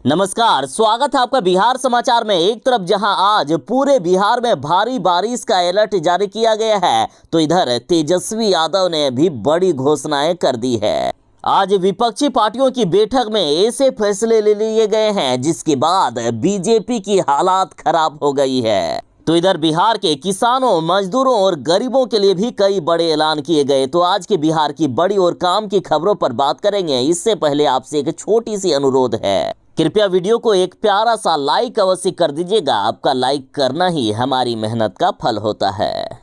नमस्कार, स्वागत है आपका बिहार समाचार में। एक तरफ जहां आज पूरे बिहार में भारी बारिश का अलर्ट जारी किया गया है, तो इधर तेजस्वी यादव ने भी बड़ी घोषणाएं कर दी है। आज विपक्षी पार्टियों की बैठक में ऐसे फैसले ले लिए गए हैं जिसके बाद बीजेपी की हालात खराब हो गई है। तो इधर बिहार के किसानों, मजदूरों और गरीबों के लिए भी कई बड़े ऐलान किए गए। तो आज के बिहार की बड़ी और काम की खबरों पर बात करेंगे। इससे पहले आपसे एक छोटी सी अनुरोध है, कृपया वीडियो को एक प्यारा सा लाइक अवश्य कर दीजिएगा। आपका लाइक करना ही हमारी मेहनत का फल होता है।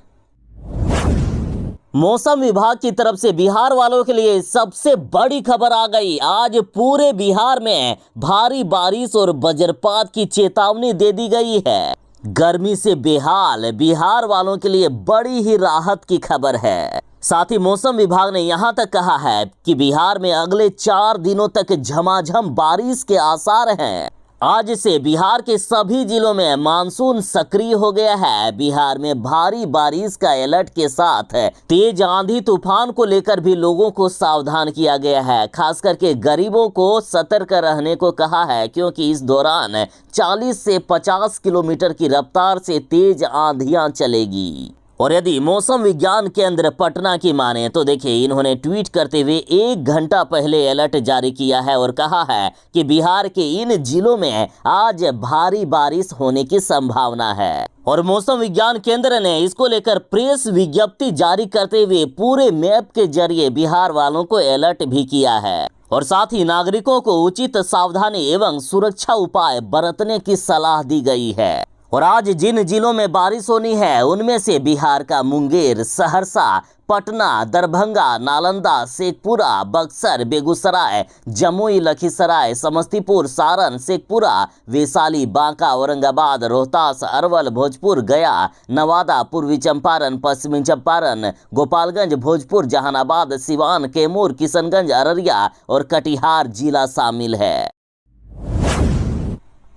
मौसम विभाग की तरफ से बिहार वालों के लिए सबसे बड़ी खबर आ गई। आज पूरे बिहार में भारी बारिश और वज्रपात की चेतावनी दे दी गई है। गर्मी से बेहाल बिहार वालों के लिए बड़ी ही राहत की खबर है। साथ ही मौसम विभाग ने यहां तक कहा है कि बिहार में अगले 4 दिनों तक झमाझम बारिश के आसार हैं। आज से बिहार के सभी जिलों में मानसून सक्रिय हो गया है। बिहार में भारी बारिश का अलर्ट के साथ तेज आंधी तूफान को लेकर भी लोगों को सावधान किया गया है। खास करके गरीबों को सतर्क रहने को कहा है, क्योंकि इस दौरान 40 से 50 किलोमीटर की रफ्तार से तेज आंधियां चलेगी। और यदि मौसम विज्ञान केंद्र पटना की माने तो देखिए, इन्होंने ट्वीट करते हुए 1 घंटा पहले अलर्ट जारी किया है और कहा है कि बिहार के इन जिलों में आज भारी बारिश होने की संभावना है। और मौसम विज्ञान केंद्र ने इसको लेकर प्रेस विज्ञप्ति जारी करते हुए पूरे मैप के जरिए बिहार वालों को अलर्ट भी किया है। और साथ ही नागरिकों को उचित सावधानी एवं सुरक्षा उपाय बरतने की सलाह दी गई है। और आज जिन जिलों में बारिश होनी है उनमें से बिहार का मुंगेर, सहरसा, पटना, दरभंगा, नालंदा, शेखपुरा, बक्सर, बेगूसराय, जमुई, लखीसराय, समस्तीपुर, सारण, शेखपुरा, वैशाली, बांका, औरंगाबाद, रोहतास, अरवल, भोजपुर, गया, नवादा, पूर्वी चंपारण, पश्चिमी चंपारण, गोपालगंज, भोजपुर, जहानाबाद, सिवान, कैमूर, किशनगंज, अररिया और कटिहार जिला शामिल है।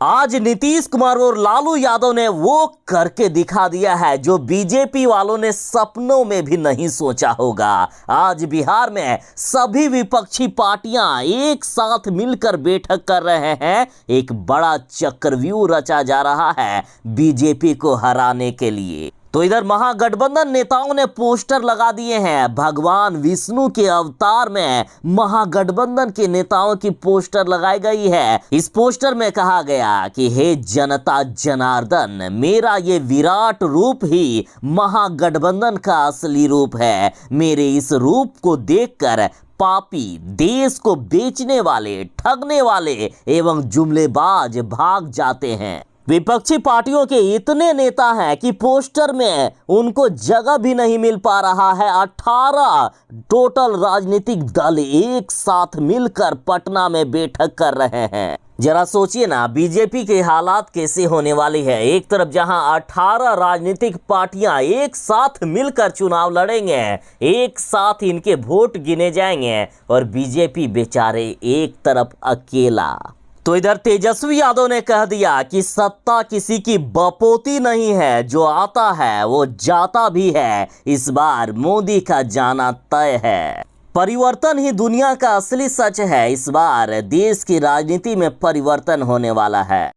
आज नीतीश कुमार और लालू यादव ने वो करके दिखा दिया है जो बीजेपी वालों ने सपनों में भी नहीं सोचा होगा। आज बिहार में सभी विपक्षी पार्टियां एक साथ मिलकर बैठक कर रहे हैं। एक बड़ा चक्रव्यूह रचा जा रहा है बीजेपी को हराने के लिए। तो इधर महागठबंधन नेताओं ने पोस्टर लगा दिए हैं। भगवान विष्णु के अवतार में महागठबंधन के नेताओं की पोस्टर लगाई गई है। इस पोस्टर में कहा गया कि हे जनता जनार्दन, मेरा ये विराट रूप ही महागठबंधन का असली रूप है। मेरे इस रूप को देखकर पापी, देश को बेचने वाले, ठगने वाले एवं जुमलेबाज भाग जाते हैं। विपक्षी पार्टियों के इतने नेता हैं कि पोस्टर में उनको जगह भी नहीं मिल पा रहा है। 18 टोटल राजनीतिक दल एक साथ मिलकर पटना में बैठक कर रहे हैं। जरा सोचिए ना, बीजेपी के हालात कैसे होने वाली है। एक तरफ जहां 18 राजनीतिक पार्टियां एक साथ मिलकर चुनाव लड़ेंगे, एक साथ इनके वोट गिने जाएंगे, और बीजेपी बेचारे एक तरफ अकेला। तो इधर तेजस्वी यादव ने कह दिया कि सत्ता किसी की बपोती नहीं है, जो आता है वो जाता भी है। इस बार मोदी का जाना तय है। परिवर्तन ही दुनिया का असली सच है। इस बार देश की राजनीति में परिवर्तन होने वाला है।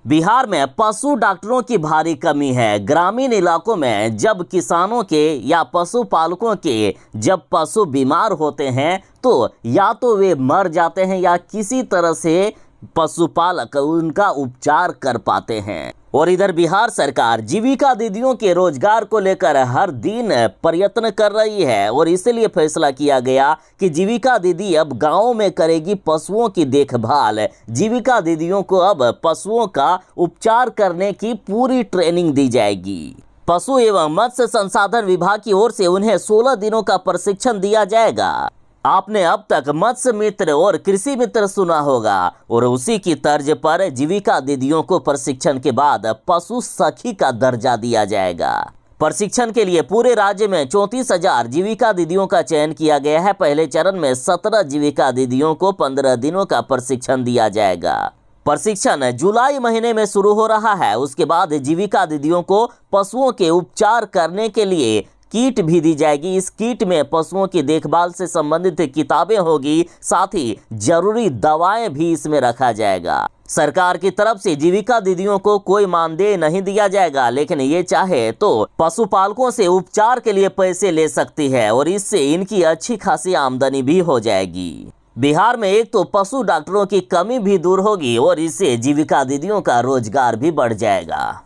बिहार में पशु डॉक्टरों की भारी कमी है। ग्रामीण इलाकों में जब किसानों के या पशुपालकों के जब पशु बीमार होते हैं तो या तो वे मर जाते हैं या किसी तरह से पशुपालक उनका उपचार कर पाते हैं। और इधर बिहार सरकार जीविका दीदियों के रोजगार को लेकर हर दिन प्रयत्न कर रही है। और इसलिए फैसला किया गया कि जीविका दीदी अब गाँव में करेगी पशुओं की देखभाल। जीविका दीदियों को अब पशुओं का उपचार करने की पूरी ट्रेनिंग दी जाएगी। पशु एवं मत्स्य संसाधन विभाग की ओर से उन्हें 16 दिनों का प्रशिक्षण दिया जाएगा। आपने अब तक मत्स्य मित्र और कृषि मित्र सुना होगा, और उसी की तर्ज पर जीविका दीदियों को प्रशिक्षण के बाद पशु सखी का दर्जा दिया जाएगा। प्रशिक्षण के लिए पूरे राज्य में 34,000 जीविका दीदियों का चयन किया गया है। पहले चरण में 17 जीविका दीदियों को 15 दिनों का प्रशिक्षण दिया जाएगा। प्रशिक्षण जुलाई महीने में शुरू हो रहा है। उसके बाद जीविका दीदियों को पशुओं के उपचार करने के लिए किट भी दी जाएगी। इस किट में पशुओं की देखभाल से संबंधित किताबें होगी, साथ ही जरूरी दवाएं भी इसमें रखा जाएगा। सरकार की तरफ से जीविका दीदियों को कोई मानदेय नहीं दिया जाएगा, लेकिन ये चाहे तो पशुपालकों से उपचार के लिए पैसे ले सकती है और इससे इनकी अच्छी खासी आमदनी भी हो जाएगी। बिहार में एक तो पशु डॉक्टरों की कमी भी दूर होगी और इससे जीविका दीदियों का रोजगार भी बढ़ जाएगा।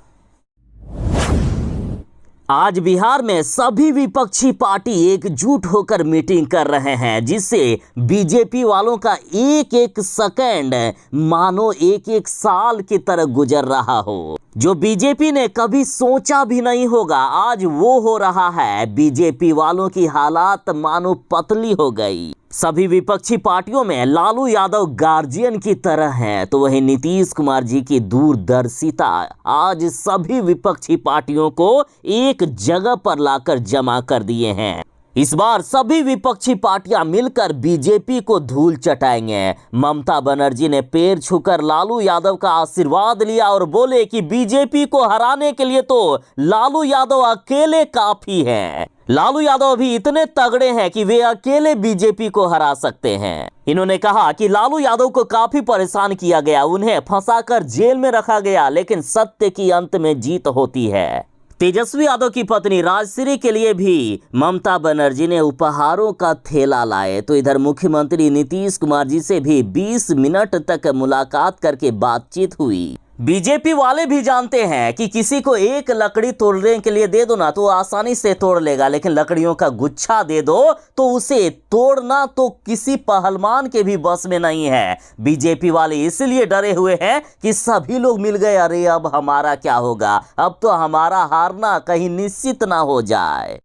आज बिहार में सभी विपक्षी पार्टी एकजुट होकर मीटिंग कर रहे हैं, जिससे बीजेपी वालों का एक एक सेकंड मानो एक एक साल की तरह गुजर रहा हो। जो बीजेपी ने कभी सोचा भी नहीं होगा, आज वो हो रहा है। बीजेपी वालों की हालात मानो पतली हो गई। सभी विपक्षी पार्टियों में लालू यादव गार्जियन की तरह हैं, तो वहीं नीतीश कुमार जी की दूरदर्शिता आज सभी विपक्षी पार्टियों को एक जगह पर लाकर जमा कर दिए हैं। इस बार सभी विपक्षी पार्टियां मिलकर बीजेपी को धूल चटाएंगे। ममता बनर्जी ने पैर छूकर लालू यादव का आशीर्वाद लिया और बोले कि बीजेपी को हराने के लिए तो लालू यादव अकेले काफी हैं। लालू यादव भी इतने तगड़े हैं कि वे अकेले बीजेपी को हरा सकते हैं। इन्होंने कहा कि लालू यादव को काफी परेशान किया गया, उन्हें फंसाकर जेल में रखा गया, लेकिन सत्य की अंत में जीत होती है। तेजस्वी यादव की पत्नी राजश्री के लिए भी ममता बनर्जी ने उपहारों का थैला लाए, तो इधर मुख्यमंत्री नीतीश कुमार जी से भी 20 मिनट तक मुलाकात करके बातचीत हुई। बीजेपी वाले भी जानते हैं कि किसी को एक लकड़ी तोड़ने के लिए दे दो ना तो आसानी से तोड़ लेगा, लेकिन लकड़ियों का गुच्छा दे दो तो उसे तोड़ना तो किसी पहलवान के भी बस में नहीं है। बीजेपी वाले इसलिए डरे हुए हैं कि सभी लोग मिल गए, अरे अब हमारा क्या होगा, अब तो हमारा हारना कहीं निश्चित ना हो जाए।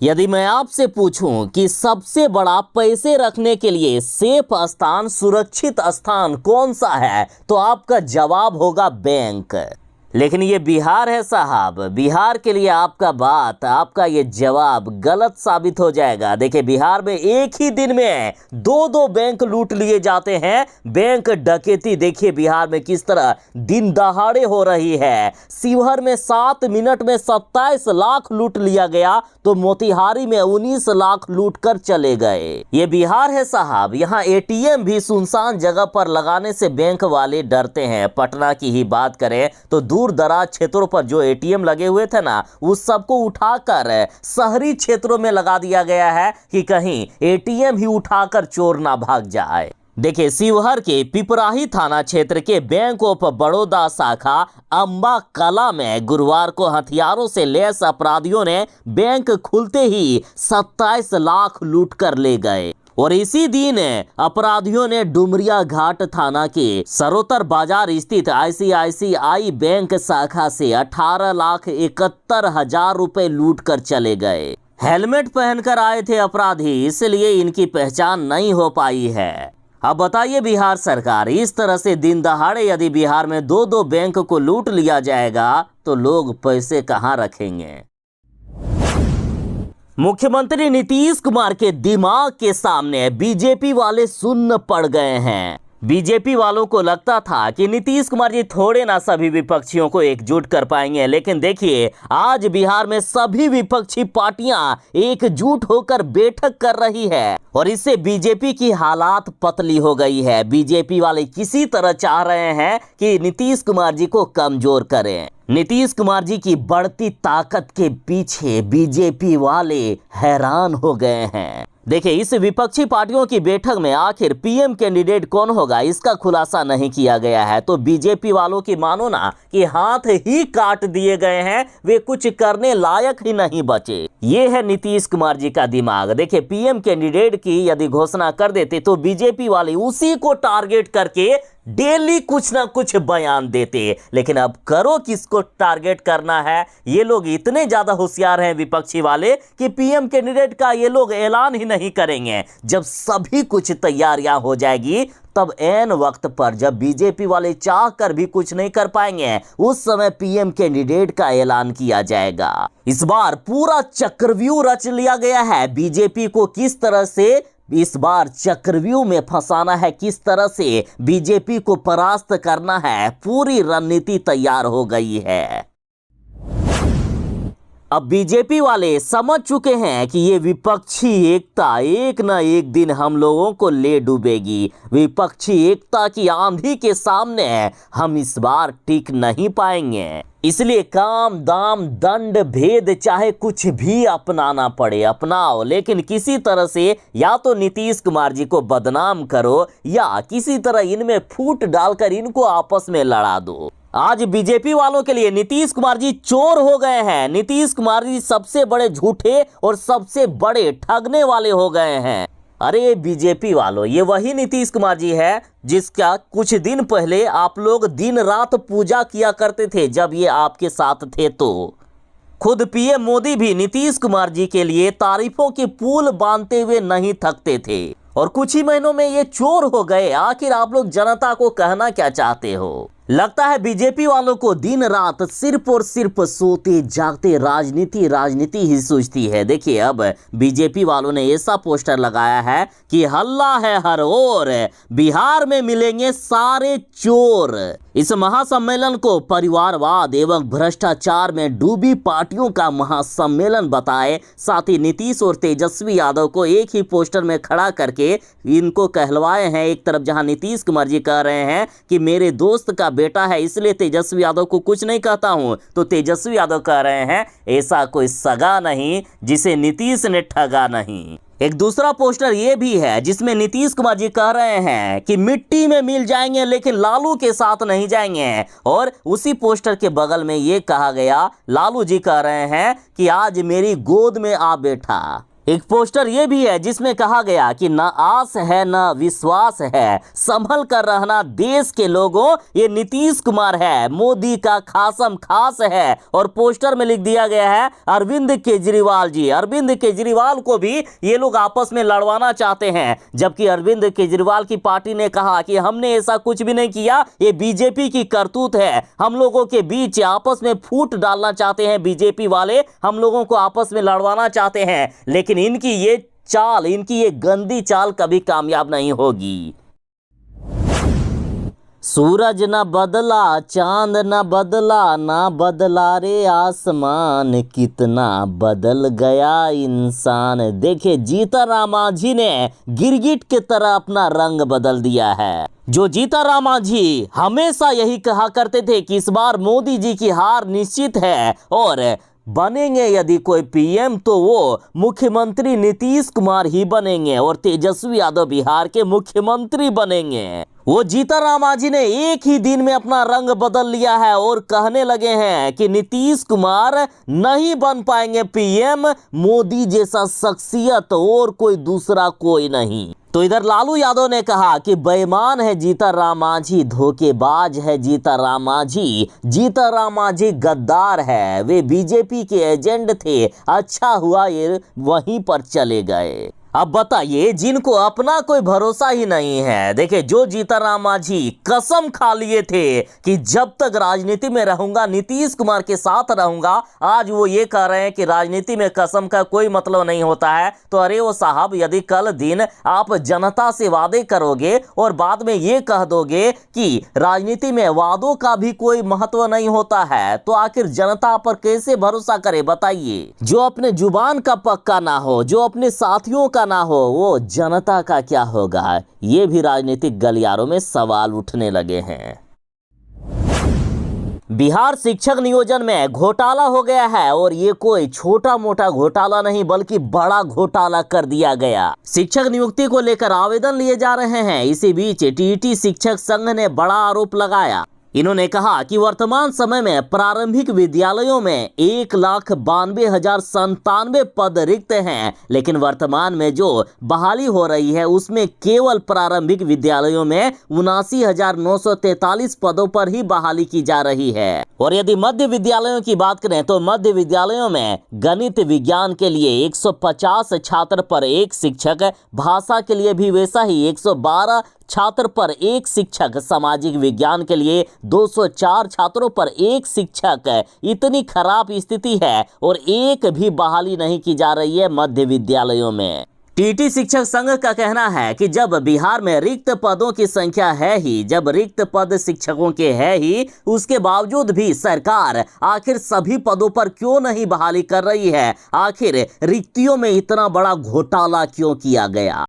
यदि मैं आपसे पूछूं कि सबसे बड़ा पैसे रखने के लिए सेफ स्थान, सुरक्षित स्थान कौन सा है, तो आपका जवाब होगा बैंक। लेकिन ये बिहार है साहब, बिहार के लिए आपका ये जवाब गलत साबित हो जाएगा। देखिए, बिहार में एक ही दिन में दो बैंक लूट लिए जाते हैं। बैंक डकैती देखिए बिहार में किस तरह दिन दहाड़े हो रही है। शिवहर में 7 मिनट में 27 लाख लूट लिया गया, तो मोतिहारी में 19 लाख लूट कर चले गए। ये बिहार है साहब, यहाँ एटीएम भी सुनसान जगह पर लगाने से बैंक वाले डरते हैं। पटना की ही बात करें तो दूर दराज क्षेत्रों पर जो एटीएम लगे हुए थे ना, उस सबको उठाकर शहरी क्षेत्रों में लगा दिया गया है कि कहीं एटीएम ही उठाकर चोर ना भाग जाए। देखिए, शिवहर के पिपराही थाना क्षेत्र के बैंक ऑफ बड़ौदा शाखा अंबा कला में गुरुवार को हथियारों से लैस अपराधियों ने बैंक खुलते ही 27 लाख लूट कर ले गए। और इसी दिन अपराधियों ने डुमरिया घाट थाना के सरोतर बाजार स्थित ICICI बैंक शाखा से 18,71,000 रुपए लूट कर चले गए। हेलमेट पहनकर आए थे अपराधी, इसलिए इनकी पहचान नहीं हो पाई है। अब बताइए बिहार सरकार, इस तरह से दिन दहाड़े यदि बिहार में दो बैंक को लूट लिया जाएगा तो लोग पैसे कहां रखेंगे। मुख्यमंत्री नीतीश कुमार के दिमाग के सामने बीजेपी वाले सुन्न पड़ गए हैं। बीजेपी वालों को लगता था कि नीतीश कुमार जी थोड़े ना सभी विपक्षियों को एकजुट कर पाएंगे, लेकिन देखिए आज बिहार में सभी विपक्षी पार्टियां एकजुट होकर बैठक कर रही है और इससे बीजेपी की हालात पतली हो गई है। बीजेपी वाले किसी तरह चाह रहे हैं कि नीतीश कुमार जी को कमजोर करें। नीतीश कुमार जी की बढ़ती ताकत के पीछे बीजेपी वाले हैरान हो गए हैं। देखिए, इस विपक्षी पार्टियों की बैठक में आखिर पीएम कैंडिडेट कौन होगा इसका खुलासा नहीं किया गया है, तो बीजेपी वालों की मानो ना कि हाथ ही काट दिए गए हैं, वे कुछ करने लायक ही नहीं बचे। ये है नीतीश कुमार जी का दिमाग। देखिए, पीएम कैंडिडेट की यदि घोषणा कर देते तो बीजेपी वाले उसी को टारगेट करके डेली कुछ ना कुछ बयान देते, लेकिन अब करो किसको टारगेट करना है। ये लोग इतने ज्यादा होशियार हैं विपक्षी वाले कि पीएम कैंडिडेट का ये लोग ऐलान ही नहीं करेंगे। जब सभी कुछ तैयारियां हो जाएगी तब ऐन वक्त पर जब बीजेपी वाले चाह कर भी कुछ नहीं कर पाएंगे, उस समय पीएम कैंडिडेट का ऐलान किया जाएगा। इस बार पूरा चक्रव्यूह रच लिया गया है। बीजेपी को किस तरह से इस बार चक्रव्यूह में फंसाना है, किस तरह से बीजेपी को परास्त करना है, पूरी रणनीति तैयार हो गई है। अब बीजेपी वाले समझ चुके हैं कि ये विपक्षी एकता एक न एक दिन हम लोगों को ले डूबेगी। विपक्षी एकता की आंधी के सामने हम इस बार टिक नहीं पाएंगे। इसलिए काम दाम दंड भेद चाहे कुछ भी अपनाना पड़े अपनाओ, लेकिन किसी तरह से या तो नीतीश कुमार जी को बदनाम करो या किसी तरह इनमें फूट डालकर इनको आपस में लड़ा दो। आज बीजेपी वालों के लिए नीतीश कुमार जी चोर हो गए हैं। नीतीश कुमार जी सबसे बड़े झूठे और सबसे बड़े ठगने वाले हो गए हैं। अरे बीजेपी वालों, ये वही नीतीश कुमार जी है जिसका कुछ दिन पहले आप लोग दिन रात पूजा किया करते थे जब ये आपके साथ थे। तो खुद पीएम मोदी भी नीतीश कुमार जी के लिए तारीफों के पुल बांधते हुए नहीं थकते थे, और कुछ ही महीनों में ये चोर हो गए। आखिर आप लोग जनता को कहना क्या चाहते हो? लगता है बीजेपी वालों को दिन रात सिर्फ और सिर्फ सोते जागते राजनीति ही सूझती है। देखिए, अब बीजेपी वालों ने ऐसा पोस्टर लगाया है कि हल्ला है हर ओर, बिहार में मिलेंगे सारे चोर। इस महासम्मेलन को परिवारवाद एवं भ्रष्टाचार में डूबी पार्टियों का महासम्मेलन बताए। साथ ही नीतीश और तेजस्वी यादव को एक ही पोस्टर में खड़ा करके इनको कहलवाए हैं। एक तरफ जहां नीतीश कुमार जी कह रहे हैं कि मेरे दोस्त का बेटा है इसलिए तेजस्वी यादव को कुछ नहीं कहता हूं, तो तेजस्वी यादव कह रहे हैं ऐसा कोई सगा नहीं जिसे नीतीश ने ठगा नहीं। एक दूसरा पोस्टर ये भी है जिसमें नीतीश कुमार जी कह रहे हैं कि मिट्टी में मिल जाएंगे लेकिन लालू के साथ नहीं जाएंगे, और उसी पोस्टर के बगल में ये कहा गया, लालू जी कह रहे हैं कि आज मेरी गोद में आ बैठा। एक पोस्टर ये भी है जिसमें कहा गया कि न आस है न विश्वास है, संभल कर रहना देश के लोगों, ये नीतीश कुमार है, मोदी का खासम खास है। और पोस्टर में लिख दिया गया है अरविंद केजरीवाल जी। अरविंद केजरीवाल को भी ये लोग आपस में लड़वाना चाहते हैं, जबकि अरविंद केजरीवाल की पार्टी ने कहा कि हमने ऐसा कुछ भी नहीं किया, ये बीजेपी की करतूत है। हम लोगों के बीच आपस में फूट डालना चाहते हैं बीजेपी वाले, हम लोगों को आपस में लड़वाना चाहते हैं, लेकिन इनकी ये चाल, इनकी ये गंदी चाल कभी कामयाब नहीं होगी। सूरज न बदला, चांद न बदला, ना बदला रे आसमान, कितना बदल गया इंसान। देखिए, जीतनराम मांझी ने गिरगिट की तरह अपना रंग बदल दिया है। जो जीतनराम मांझी हमेशा यही कहा करते थे कि इस बार मोदी जी की हार निश्चित है और बनेंगे यदि कोई पीएम तो वो मुख्यमंत्री नीतीश कुमार ही बनेंगे और तेजस्वी यादव बिहार के मुख्यमंत्री बनेंगे। वो जीतनराम मांझी ने एक ही दिन में अपना रंग बदल लिया है और कहने लगे हैं कि नीतीश कुमार नहीं बन पाएंगे पीएम, मोदी जैसा शख्सियत और कोई दूसरा कोई नहीं। तो इधर लालू यादव ने कहा कि बेईमान है जीतनराम मांझी, धोखेबाज है जीतनराम मांझी, जीतनराम मांझी गद्दार है, वे बीजेपी के एजेंट थे, अच्छा हुआ ये वहीं पर चले गए। अब बताइए, जिनको अपना कोई भरोसा ही नहीं है। देखिए, जो जीतनराम मांझी कसम खा लिए थे कि जब तक राजनीति में रहूंगा नीतीश कुमार के साथ रहूंगा, आज वो ये कह रहे हैं कि राजनीति में कसम का कोई मतलब नहीं होता है। तो अरे वो साहब, यदि कल दिन आप जनता से वादे करोगे और बाद में ये कह दोगे कि राजनीति में वादों का भी कोई महत्व नहीं होता है, तो आखिर जनता पर कैसे भरोसा करे बताइए। जो अपने जुबान का पक्का ना हो, जो अपने साथियों का ना हो, वो जनता का क्या होगा? ये भी राजनीतिक गलियारों में सवाल उठने लगे हैं। बिहार शिक्षक नियोजन में घोटाला हो गया है और ये कोई छोटा मोटा घोटाला नहीं बल्कि बड़ा घोटाला कर दिया गया। शिक्षक नियुक्ति को लेकर आवेदन लिए जा रहे हैं। इसी बीच टीईटी शिक्षक संघ ने बड़ा आरोप लगाया। इन्होंने कहा कि वर्तमान समय में प्रारंभिक विद्यालयों में 1,92,097 पद रिक्त हैं, लेकिन वर्तमान में जो बहाली हो रही है उसमें केवल प्रारंभिक विद्यालयों में 79,943 पदों पर ही बहाली की जा रही है। और यदि मध्य विद्यालयों की बात करें तो मध्य विद्यालयों में गणित विज्ञान के लिए 150 छात्र पर एक शिक्षक, भाषा के लिए भी वैसा ही 112 छात्र पर एक शिक्षक, सामाजिक विज्ञान के लिए 204 छात्रों पर एक शिक्षक। इतनी खराब स्थिति है और एक भी बहाली नहीं की जा रही है मध्य विद्यालयों में। टीटी शिक्षक संघ का कहना है कि जब बिहार में रिक्त पदों की संख्या है ही, जब रिक्त पद शिक्षकों के है ही, उसके बावजूद भी सरकार आखिर सभी पदों पर क्यों नहीं बहाली कर रही है? आखिर रिक्तियों में इतना बड़ा घोटाला क्यों किया गया?